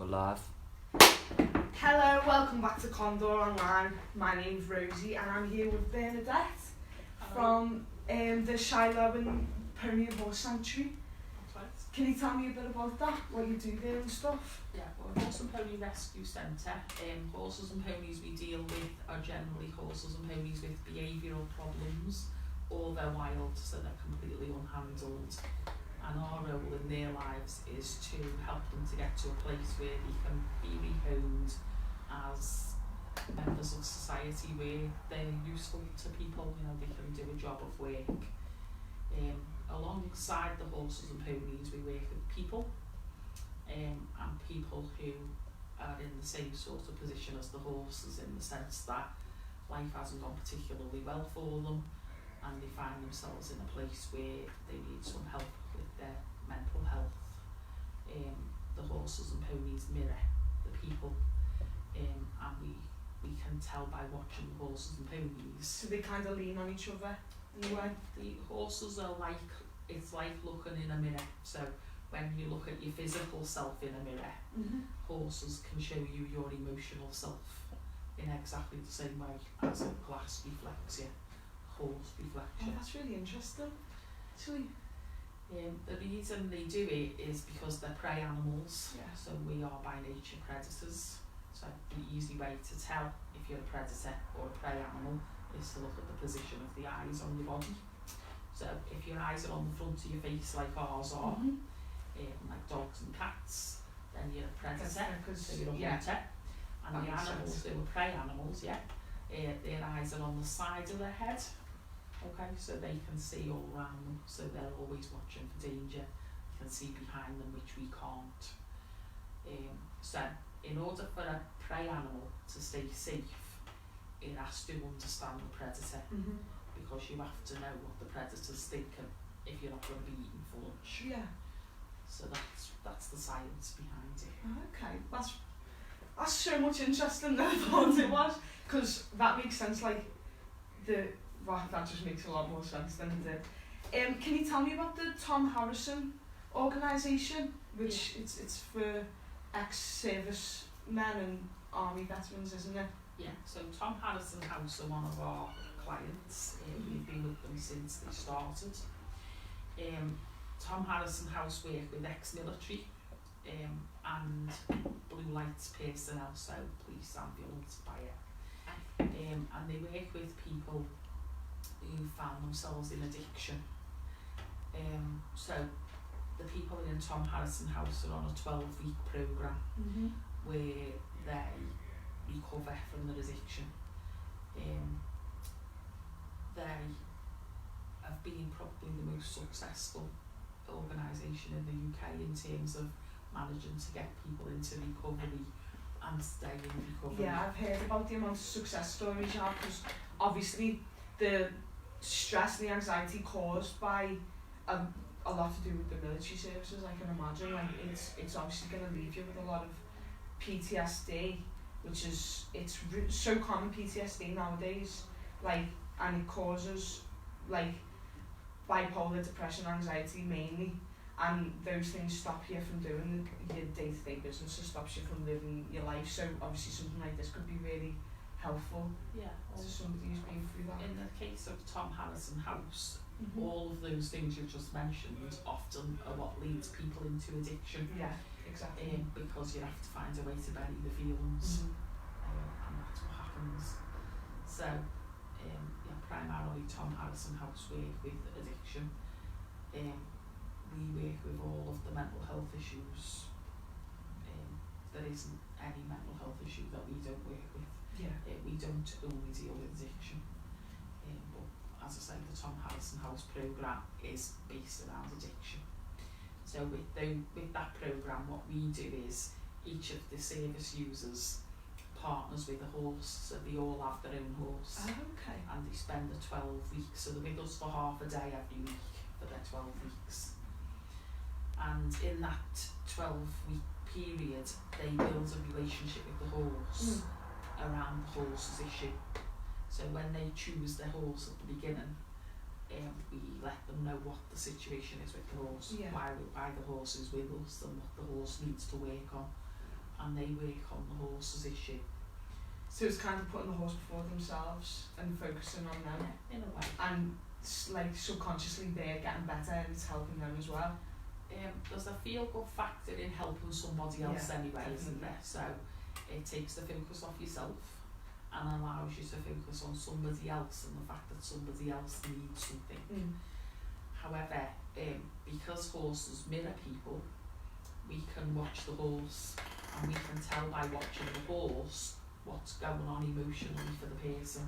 We're live. Hello, welcome back to Condor Online. My name's Rosie and I'm here with Bernadette from the Shiloh and Pony and Horse Sanctuary. Right. Can you tell me a bit about that, what you do there and stuff? Yeah, well, Horse and Pony Rescue Centre. Horses and ponies we deal with are generally horses and ponies with behavioural problems, or they're wild, so they're completely unhandled. And our role in their lives is to help them to get to a place where they can be rehomed as members of society, where they're useful to people, you know, they can do a job of work. Alongside the horses and ponies, we work with people, and people who are in the same sort of position as the horses, in the sense that life hasn't gone particularly well for them, and they find themselves in a place where they need some help with their mental health. The horses and ponies mirror the people, and we can tell by watching the horses and ponies. So they kind of lean on each other in a way? The horses are like, it's like looking in a mirror. So when you look at your physical self in a mirror, horses can show you your emotional self in exactly the same way as a glass reflects your horse reflection. Oh, that's really interesting. Actually, the reason they do it is because they're prey animals. Yeah. So we are by nature predators. So the easy way to tell if you're a predator or a prey animal is to look at the position of the eyes on your body. So if your eyes are on the front of your face like ours are, like dogs and cats, then you're a predator, so you're a hunter. And the animals who are prey animals, their eyes are on the side of their head, okay, so they can see all around them, so they're always watching for danger. You can see behind them, which we can't. So in order for a prey animal to stay safe, it has to understand the predator, because you have to know what the predator's thinking if you're not going to be eating for lunch. Yeah. So that's the science behind it. Okay, that's so much interesting than I thought it was, because that makes sense. Like that just makes a lot more sense than it did. Can you tell me about the Tom Harrison organisation, which it's for ex-service men and army veterans, isn't it? Yeah. So Tom Harrison House are one of our clients. We've been with them since they started. Tom Harrison House work with ex-military and blue lights personnel, so police, ambulance, fire. And they work with people who found themselves in addiction. So the people in Tom Harrison House are on a 12-week programme where they recover from their addiction. They have been probably the most successful organisation in the UK in terms of managing to get people into recovery and stay in recovery. Yeah, I've heard about the amount of success stories now, because obviously the stress and the anxiety caused by a lot to do with the military services, I can imagine. Like it's obviously going to leave you with a lot of PTSD, which is so common, PTSD nowadays, like, and it causes like bipolar depression, anxiety mainly, and those things stop you from doing your day-to-day business. It stops you from living your life. So obviously something like this could be really helpful to somebody who's been through that. In the case of Tom Harrison House, all of those things you've just mentioned often are what leads people into addiction. Yeah, exactly. Because you have to find a way to bury the feelings, and that's what happens. So, primarily Tom Harrison House work with addiction. We work with all of the mental health issues. There isn't any mental health issue that we don't work with. Yeah. We don't only deal with addiction. But as I say, the Tom Harrison House programme is based around addiction. So with that programme, what we do is each of the service users partners with a horse, so they all have their own horse. Oh, okay. And they spend the 12 weeks, so they're with us for half a day every week for their 12 weeks. And in that 12-week period, they build a relationship with the horse around the horse's issue. So when they choose their horse at the beginning, we let them know what the situation is with the horse, why the horse is with us, and what the horse needs to work on. and they work on the horse's issue. So it's kind of putting the horse before themselves and focusing on them. Yeah, in a way. And like subconsciously they're getting better and it's helping them as well. There's a feel-good factor in helping somebody else anyway, isn't there? So it takes the focus off yourself and allows you to focus on somebody else and the fact that somebody else needs something. However, because horses mirror people, we can watch the horse and we can tell by watching the horse what's going on emotionally for the person.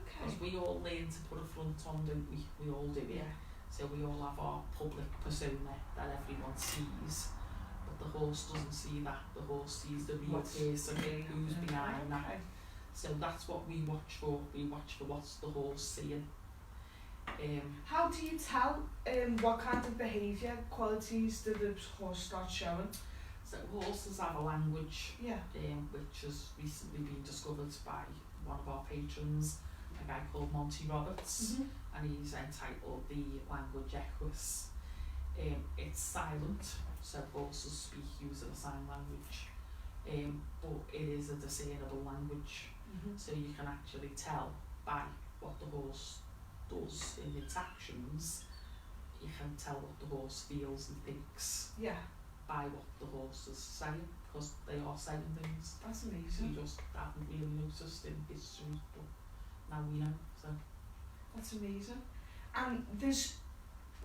Because we all learn to put a front on, don't we? We all do it. Yeah. So we all have our public persona that everyone sees, but the horse doesn't see that. The horse sees the real person who's behind that. So that's what we watch for. We watch for what's the horse seeing. How do you tell what kind of behaviour qualities do the horse start showing? So horses have a language, Yeah. which has recently been discovered by one of our patrons, a guy called Monty Roberts, and he's entitled The Language Equus. It's silent, so horses speak using a sign language, but it is a discernible language, so you can actually tell by what the horse does in its actions. You can tell what the horse feels and thinks. Yeah. By what the horse is saying, because they are saying things. That's amazing. We just haven't really noticed in history, but now we know. So that's amazing. And there's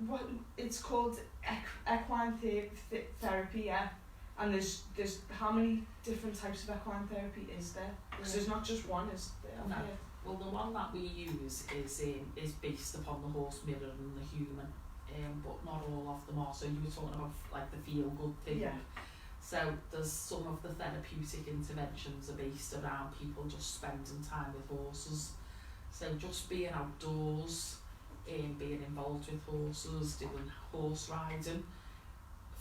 what it's called equine therapy, yeah. And there's how many different types of equine therapy is there? Because there's not just one, is there? No. Well, the one that we use is based upon the horse mirroring the human. But not all of them are. So you were talking about like the feel good thing. Yeah. So there's some of the therapeutic interventions are based around people just spending time with horses. So just being outdoors, being involved with horses, doing horse riding,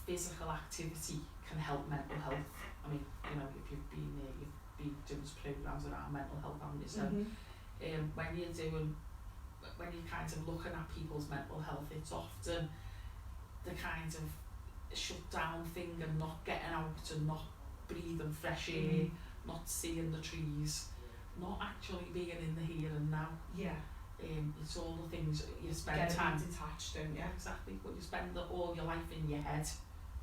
physical activity can help mental health. I mean, you know, if you've been there, you've been doing programs around mental health, haven't you? So when you're kind of looking at people's mental health, it's often the kind of shut down thing and not getting out and not breathing fresh air, not seeing the trees, not actually being in the here and now. Yeah. It's all the things you spend Get time detached, don't you? Exactly, but you spend all your life in your head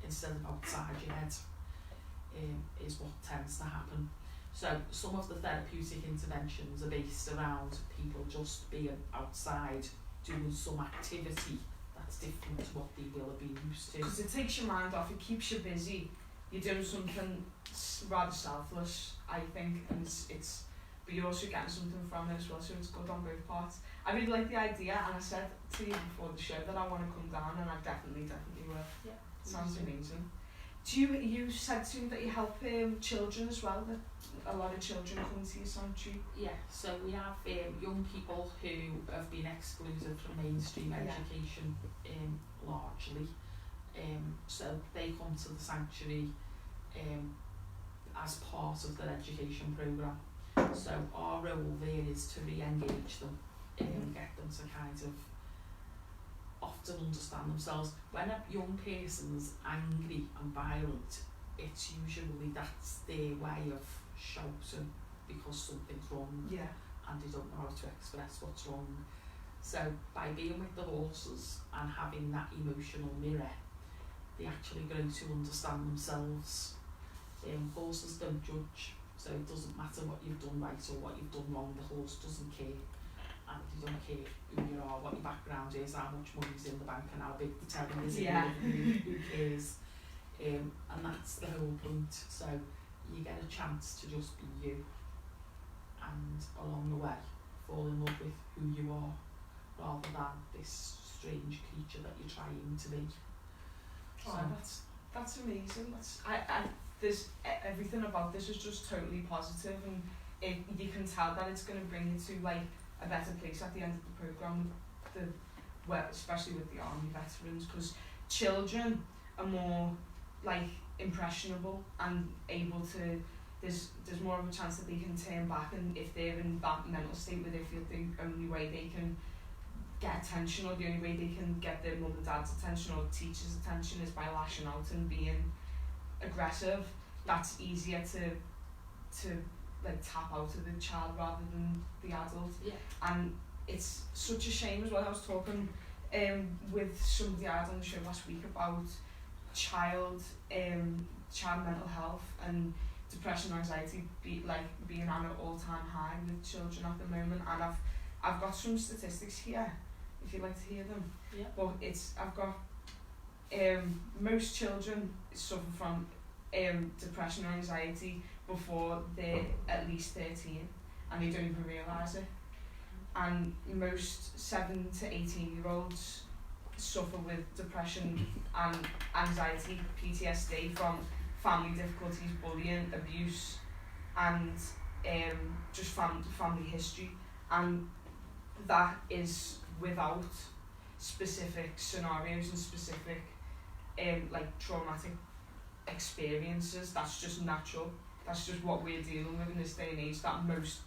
instead of outside your head, is what tends to happen. So some of the therapeutic interventions are based around people just being outside, doing some activity that's different to what they will have been used to. Because it takes your mind off, it keeps you busy. You're doing something rather selfless, I think, and it's but you're also getting something from it as well, so it's good on both parts. I really like the idea, and I said to you before the show that I want to come down, and I definitely will. Yeah. Sounds amazing. You said to me that you help children as well, that a lot of children come to your sanctuary. Yeah, so we have young people who have been excluded from mainstream education largely. So they come to the sanctuary as part of their education programme. So our role there is to re-engage them and get them to kind of often understand themselves. When a young person's angry and violent, it's usually that's their way of shouting because something's wrong, and they don't know how to express what's wrong. So by being with the horses and having that emotional mirror, they actually grow to understand themselves. Horses don't judge, so it doesn't matter what you've done right or what you've done wrong. The horse doesn't care, and they don't care who you are, what your background is, how much money's in the bank, and how big the telly is. Who cares? And that's the whole point. So you get a chance to just be you, and along the way fall in love with who you are, rather than this strange creature that you're trying to be. So that's amazing. There's everything about this is just totally positive, and you can tell that it's going to bring you to like a better place at the end of the programme, especially with the army veterans, because children are more like impressionable and able to. There's more of a chance that they can turn back, and if they're in that mental state where they feel the only way they can get attention, or the only way they can get their mum and dad's attention or teacher's attention, is by lashing out and being aggressive, that's easier to like tap out of the child rather than the adult. Yeah. And it's such a shame as well. I was talking with somebody I had on the show last week about child mental health and depression and anxiety being at an all-time high with children at the moment, and I've got some statistics here if you'd like to hear them. Yeah. But I've got most children suffer from depression or anxiety before they're at least 13 and they don't even realise it. And most 7 to 18-year-olds suffer with depression and anxiety, PTSD from family difficulties, bullying, abuse, and just family history. And that is without specific scenarios and specific like traumatic experiences. That's just natural. That's just what we're dealing with in this day and age that most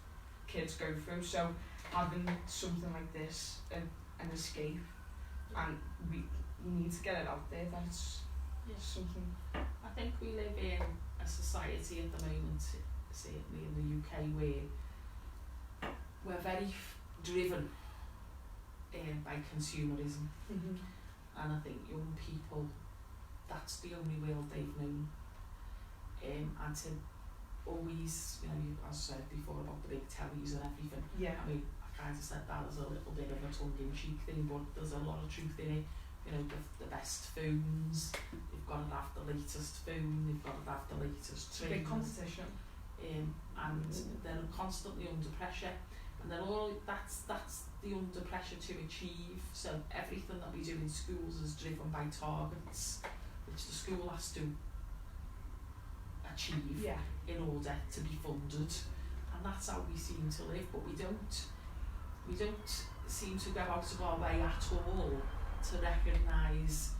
kids go through. So having something like this, an escape, and we need to get it out there. That's something. I think we live in a society at the moment, certainly in the UK, where we're very driven by consumerism. Mm-hmm. And I think young people, that's the only world they've known. And to always, as I said before about the big tellies and everything, Yeah. I mean, I kind of said that as a little bit of a tongue-in-cheek thing, but there's a lot of truth in it. The best phones, you've got to have the latest phone, you've got to have the latest It's a big competition. and they're constantly under pressure, and then all that's the under pressure to achieve. So everything that we do in schools is driven by targets, which the school has to achieve in order to be funded, and that's how we seem to live. But we don't seem to go out of our way at all to recognise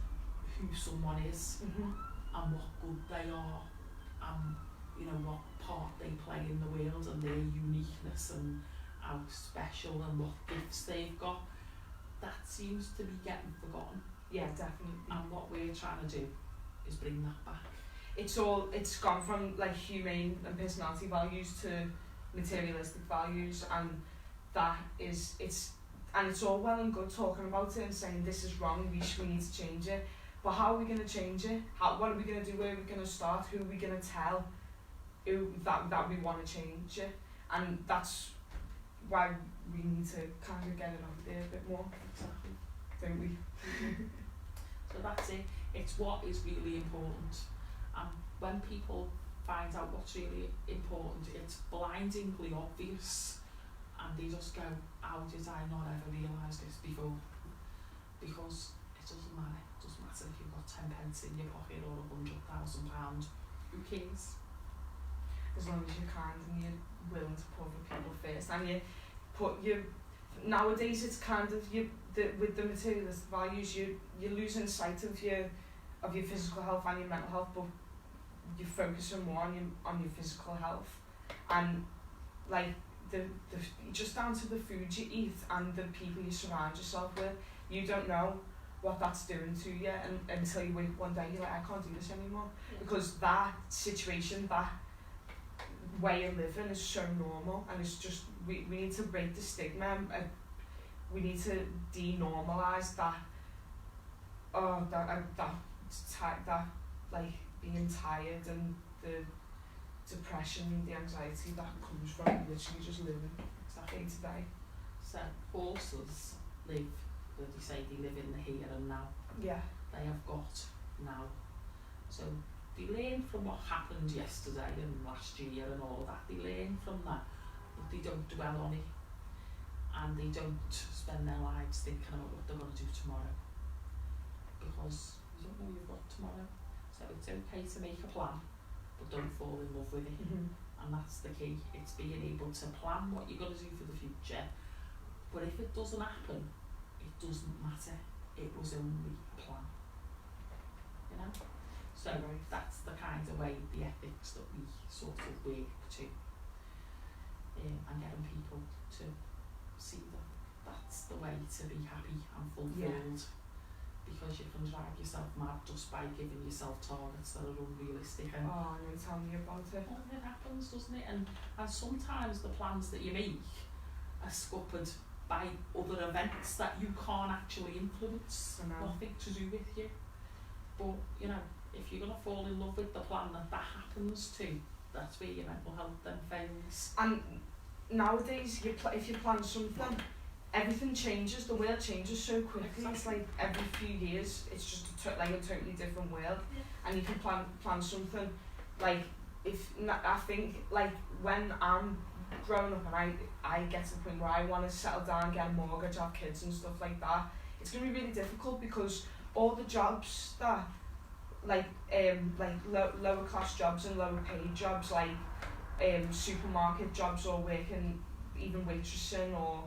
who someone is, mm-hmm. and what good they are, and what part they play in the world, and their uniqueness, and how special and what gifts they've got. That seems to be getting forgotten. Yeah, definitely. And what we're trying to do is bring that back. It's gone from like humane and personality values to materialistic values, and it's all well and good talking about it and saying this is wrong, we need to change it, but how are we going to change it? What are we going to do? Where are we going to start? Who are we going to tell that we want to change it? And that's why we need to kind of get it out there a bit more. Exactly. Don't we? So that's it. It's what is really important. And when people find out what's really important, it's blindingly obvious, and they just go, how did I not ever realise this before? Because it doesn't matter. It doesn't matter if you've got 10 pence in your pocket or £100,000. Who cares? As long as you're kind and you're willing to put other people first, and nowadays it's kind of with the materialistic values, you're losing sight of your physical health and your mental health, but you're focusing more on your physical health, and like the just down to the food you eat and the people you surround yourself with. You don't know what that's doing to you, and until you wake one day you're like, I can't do this anymore, because that situation, that way of living is so normal, and it's just we need to break the stigma, and we need to denormalise that like being tired and the depression and the anxiety that comes from literally just living day to day. So horses live, what do you say, they live in the here and now. Yeah. They have got now. So they learn from what happened yesterday and last year and all of that. They learn from that, but they don't dwell on it, and they don't spend their lives thinking about what they're going to do tomorrow, because you don't know you've got tomorrow. So it's okay to make a plan, but don't fall in love with it. Mm-hmm. And that's the key. It's being able to plan what you're going to do for the future, but if it doesn't happen, it doesn't matter. It was only a plan. So that's the kind of way, the ethics that we sort of work to, and getting people to see that that's the way to be happy and fulfilled. because you can drive yourself mad just by giving yourself targets that are unrealistic. And Oh, no, tell me about it. well, it happens, doesn't it? And sometimes the plans that you make are scuppered by other events that you can't actually influence, I know. nothing to do with you. But, you know, if you're going to fall in love with the plan that happens to, that's where your mental health then fails. And nowadays, if you plan something, everything changes. The world changes so quickly. Exactly. It's like every few years, it's just like a totally different world. Yeah. And you can plan something. Like I think like when I'm growing up and I get to the point where I want to settle down, get a mortgage, have kids and stuff like that, it's gonna be really difficult because all the jobs that like lower class jobs and lower paid jobs, like supermarket jobs or working even waitressing or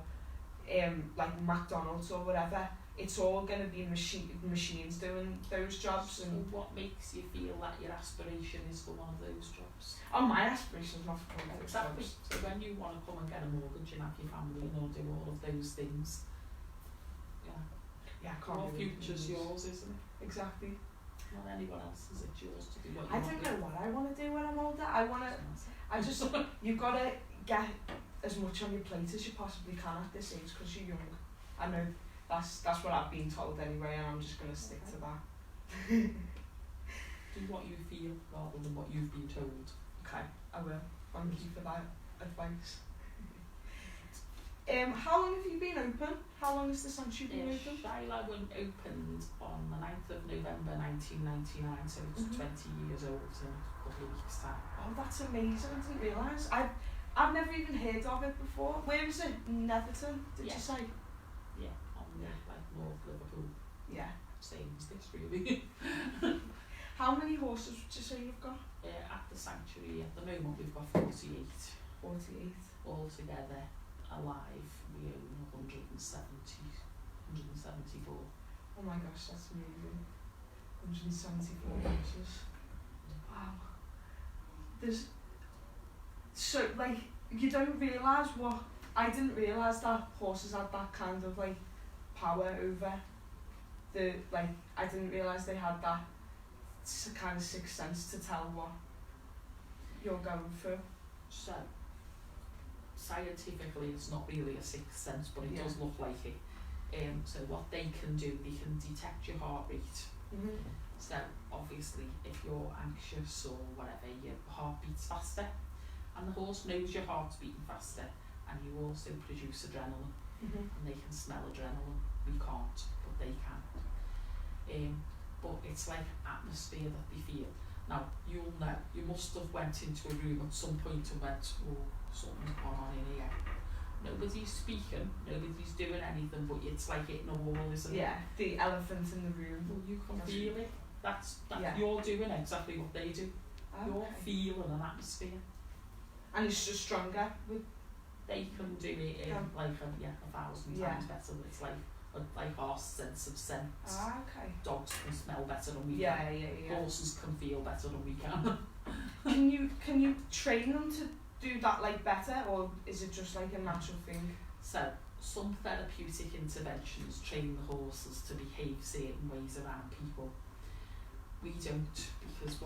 like McDonald's or whatever, it's all going to be machines doing those jobs. So And what makes you feel that your aspiration is for one of those jobs? oh, my aspiration is not for one of those Exactly. jobs. So when you want to come and get a mortgage and have your family and all do all of those things, Yeah, I can't your do future's things. yours, isn't it? Exactly. Not anyone else's, it's yours to do what you I want don't to know do. what I want to do when I'm older. I just you've got to get as much on your plate as you possibly can at this age because you're young. I know that's what I've been told anyway, and I'm just going to stick to that. Do what you feel rather than what you've been told. Okay, I will. Thank you for that advice. How long have you been open? How long has the sanctuary been open? Shiloh opened on the 9th of November 1999, so it's 20 years old in a couple of weeks' time. Oh, that's amazing! I didn't realise. I've never even heard of it before. Where is it? Netherton, did you say? Yeah, on the North Liverpool. Yeah. Same as this, really. How many horses would you say you've got? At the sanctuary at the moment we've got 48. 48. Altogether, alive, we own 174. Oh my gosh, that's amazing. 174 horses. Wow. There's so like you don't realise I didn't realise that horses had that kind of like power over the I didn't realise they had that kind of sixth sense to tell what you're going through. So, scientifically it's not really a sixth sense, but it does look like it. So what they can do, they can detect your heart rate. Mm-hmm. So obviously if you're anxious or whatever, your heart beats faster, and the horse knows your heart's beating faster, and you also produce adrenaline. Mm-hmm. And they can smell adrenaline. We can't, but they can. But it's like atmosphere that they feel. Now, you'll know, you must have went into a room at some point and went, oh, something's gone on in here. Nobody's speaking, nobody's doing anything, but it's like hitting a wall, isn't it? Yeah, the elephant in the room. Well, you can feel it. That's Yeah. You're doing exactly what they do. Okay. You're feeling an atmosphere. And it's just stronger with They can do it in 1,000 times better. It's like our sense of scent. okay. Dogs can smell better than we can. Yeah. Horses can feel better than we can. Can you train them to do that better, or is it just like a natural thing? So some therapeutic interventions train the horses to behave certain ways around people. We don't, because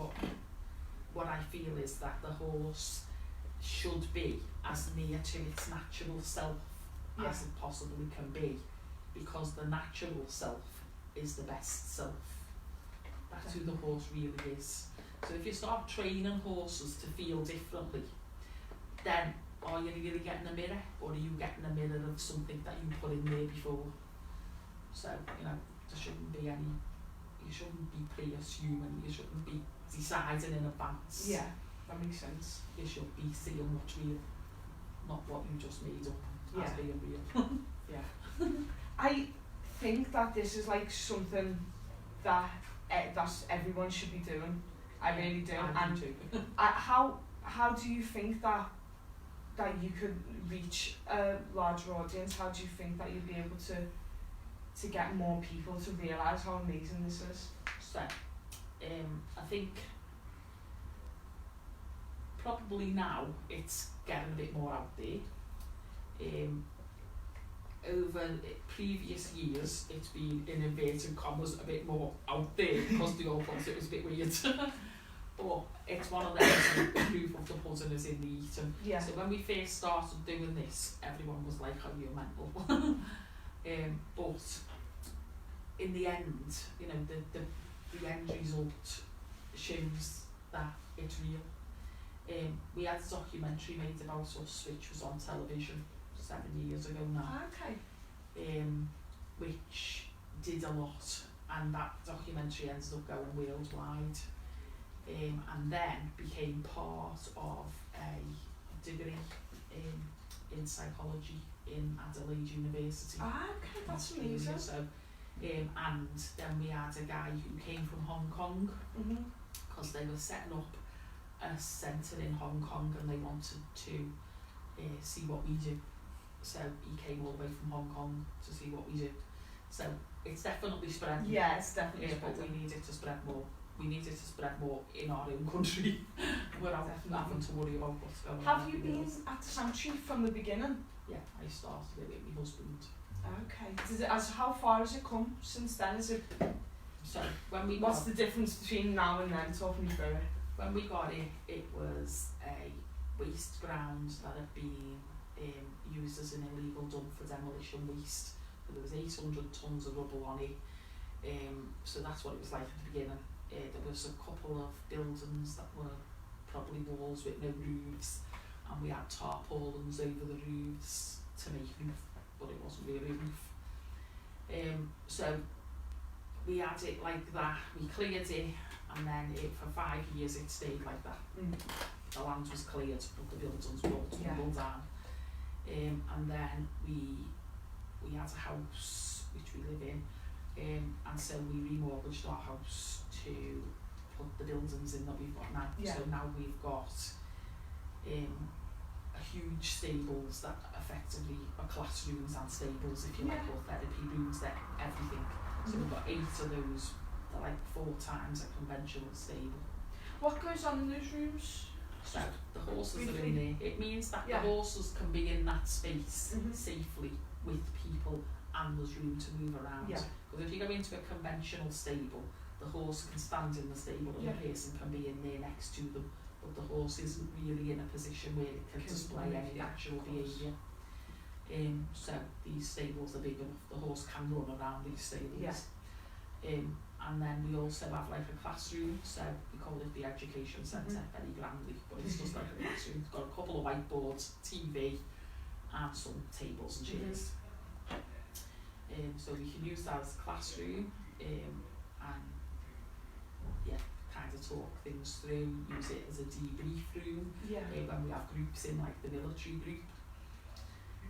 what I feel is that the horse should be as near to its natural self as it possibly can be, because the natural self is the best self. That's who the horse really is. So if you start training horses to feel differently, then are you really getting a mirror, or are you getting a mirror of something that you put in there before? So, there shouldn't be you shouldn't be pre-assuming, you shouldn't be deciding in advance. Yeah, that makes sense. You should be seeing what's real, not what you just made up as being real. Yeah. I think that this is something that everyone should be doing. I really do. I do too. How do you think that you could reach a larger audience? How do you think that you'd be able to get more people to realise how amazing this is? So, I think probably now it's getting a bit more out there. over previous years, it's been, in inverted commas, a bit more out there because they all thought it was a bit weird. But it's one of them, like, the proof of the pudding is in the eating. Yeah. So when we first started doing this, everyone was like, oh, you're mental. But in the end, you know, the end result shows that it's real. We had a documentary made about us, which was on television 7 years ago now. Okay. Which did a lot, and that documentary ended up going worldwide. And then became part of a degree in psychology in Adelaide University. Okay, that's amazing. So, and then we had a guy who came from Hong Kong, because they were setting up a centre in Hong Kong and they wanted to see what we do. So he came all the way from Hong Kong to see what we do. So it's definitely spreading. Yeah, it's definitely But spreading. we need it to spread more. We need it to spread more in our own country without having to worry about what's going on. Have you been at the sanctuary from the beginning? Yeah, I started it with my husband. Okay. How far has it come since then? Is it? So when we What's the difference between now and then? Talk me through it. When we got it, it was a waste ground that had been used as an illegal dump for demolition waste. So there was 800 tonnes of rubble on it. So that's what it was like at the beginning. There was a couple of buildings that were probably walls with no roofs, and we had tarpaulins over the roofs to make roof, but it wasn't really a roof. So we had it like that, we cleared it, and then for 5 years it stayed like that. The land was cleared, but the buildings were all tumbled down. And then we had a house which we live in, and so we remortgaged our house to put the buildings in that we've got now. Yeah. So now we've got a huge stables that effectively are classrooms and stables, if you like, or therapy rooms, they're everything. So we've got 8 of those. They're like 4 times a conventional stable. What goes on in those rooms? So the horses are in there. It means that the horses can be in that space safely with people, and there's room to move around. Because if you go into a conventional stable, the horse can stand in the stable and the person can be in there next to them, but the horse isn't really in a position where it can display any natural behaviour. So these stables are big enough, the horse can run around these stables. And then we also have like a classroom, so we call it the education centre, very grandly, but it's just like a classroom. It's got a couple of whiteboards, TV, and some tables and chairs. So we can use that as a classroom, and kind of talk things through, use it as a debrief room, when we have groups in, like the military group.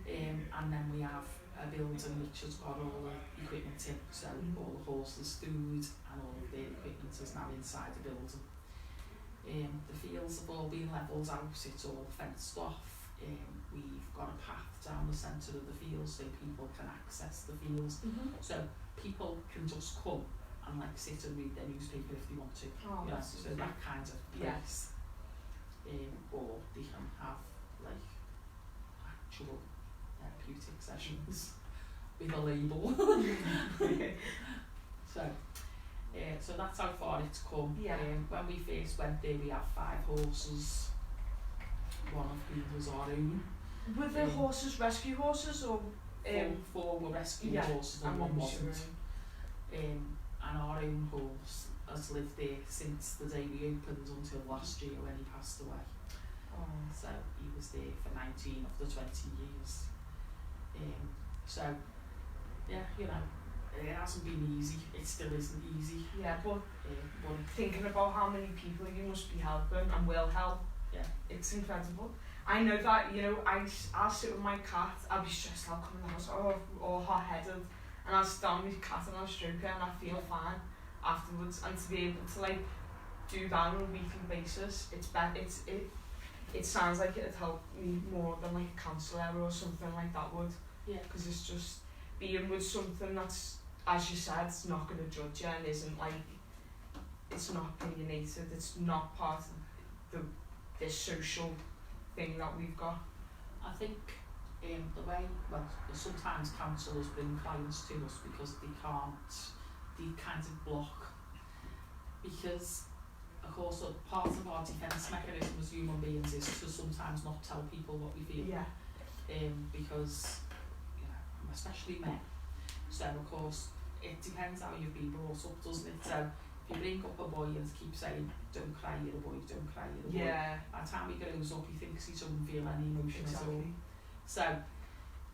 And then we have a building which has got all the equipment in, so all the horses' food and all of their equipment is now inside the building. The fields have all been levelled out, it's all fenced off. We've got a path down the centre of the field so people can access the fields. So people can just come and like sit and read their newspaper if they want to. So that kind of place. Or they can have like actual therapeutic sessions with a label. So that's how far it's come. When we first went there, we had 5 horses, one of whom was our own. Were the horses rescue horses or? 4 were rescue horses and one wasn't. And our own horse has lived there since the day we opened until last year when he passed away. So he was there for 19 of the 20 years. So yeah, you know, it hasn't been easy. It still isn't easy. But thinking about how many people you must be helping and will help, it's incredible. I know that, you know, I'll sit with my cat, I'll be stressed out coming in the house, or hot-headed, and I'll sit down with my cat and I'll stroke her and I feel fine afterwards. And to be able to like do that on a weekly basis, it's better. It sounds like it'd help me more than like a counsellor or something like that would. Because it's just being with something that's, as you said, it's not going to judge you and isn't like, it's not opinionated, it's not part of this social thing that we've got. I think The way, well, sometimes counsellors bring clients to us because they kind of block, because of course part of our defence mechanism as human beings is to sometimes not tell people what we feel. Yeah. Because, you know, especially men. So of course it depends how you've been brought up, doesn't it? So if you bring up a boy and keep saying, don't cry, you're a boy, don't cry, you're a boy. Yeah. By the time he grows up, he thinks he doesn't feel any emotion at all. Exactly. So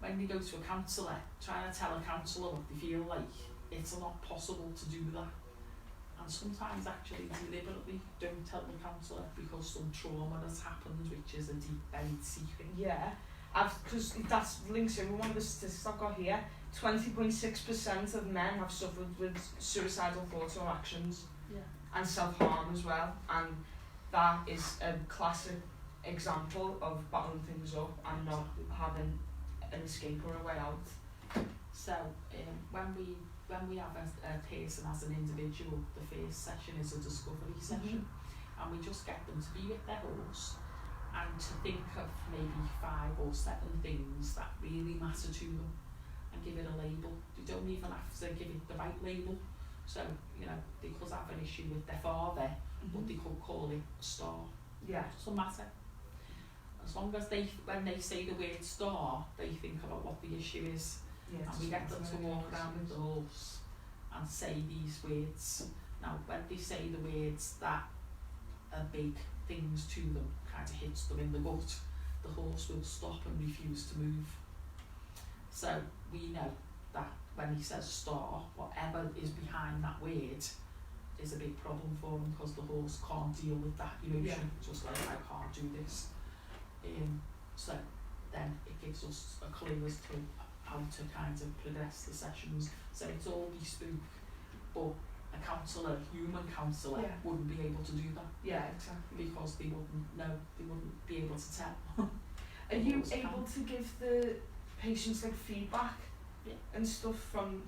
when they go to a counsellor, trying to tell a counsellor what they feel like, it's not possible to do that. And sometimes actually deliberately don't tell the counsellor because some trauma has happened, which is a deep buried secret. Yeah. Because that's links in with one of the statistics I've got here. 20.6% of men have suffered with suicidal thoughts or actions. Yeah. And self-harm as well. And that is a classic example of bottling things up and not having an escape or a way out. So when we have a person as an individual, the first session is a discovery session, and we just get them to be with their horse and to think of maybe 5 or 7 things that really matter to them and give it a label. They don't even have to give it the right label. So, you know, they could have an issue with their father, but they could call it a star. Yeah. It doesn't matter. As long as when they say the word star, they think about what the issue is. Yeah, and we get them to walk around with the horse and say these words. Now, when they say the words that are big things to them, kind of hits them in the gut, the horse will stop and refuse to move. So we know that when he says star, whatever is behind that word is a big problem for him, because the horse can't deal with that emotion. Just like, I can't do this. So then it gives us a clue as to how to kind of progress the sessions. So it's all bespoke, but a counsellor, human counsellor, wouldn't be able to do that. Yeah, exactly. Because they wouldn't know, they wouldn't be able to tell. Are you able to give the patients like feedback and stuff from?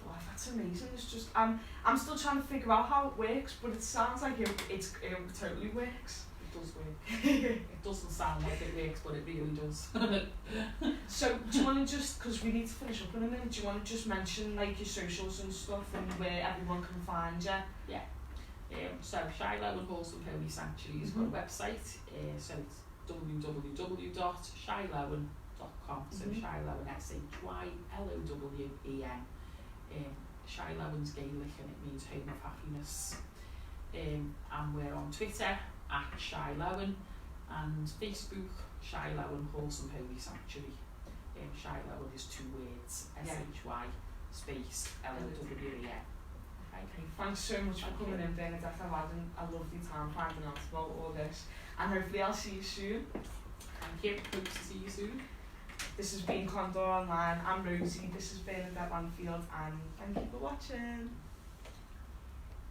Wow, that's amazing. It's just I'm still trying to figure out how it works, but it sounds like it totally works. It does work. It doesn't sound like it works, but it really does. So do you want to just, because we need to finish up in a minute, do you want to just mention like your socials and stuff and where everyone can find you? Yeah. So Shiloh Horse and Pony Sanctuary's got a website. So it's www.shilowen.com. So Shilowen, SHYLOWEN. Shilowen's Gaelic and it means home of happiness. And we're on Twitter @Shilowen and Facebook Shilowen Horse and Pony Sanctuary. Shilowen is 2 words, SHY space LOWEN. Okay, thanks so much for coming in, Bernadette. I've had a lovely time finding out about all this, and hopefully I'll see you soon. Thank you. Hope to see you soon. This has been Condor Online. I'm Rosie. This is Bernadette Banfield, and thank you for watching.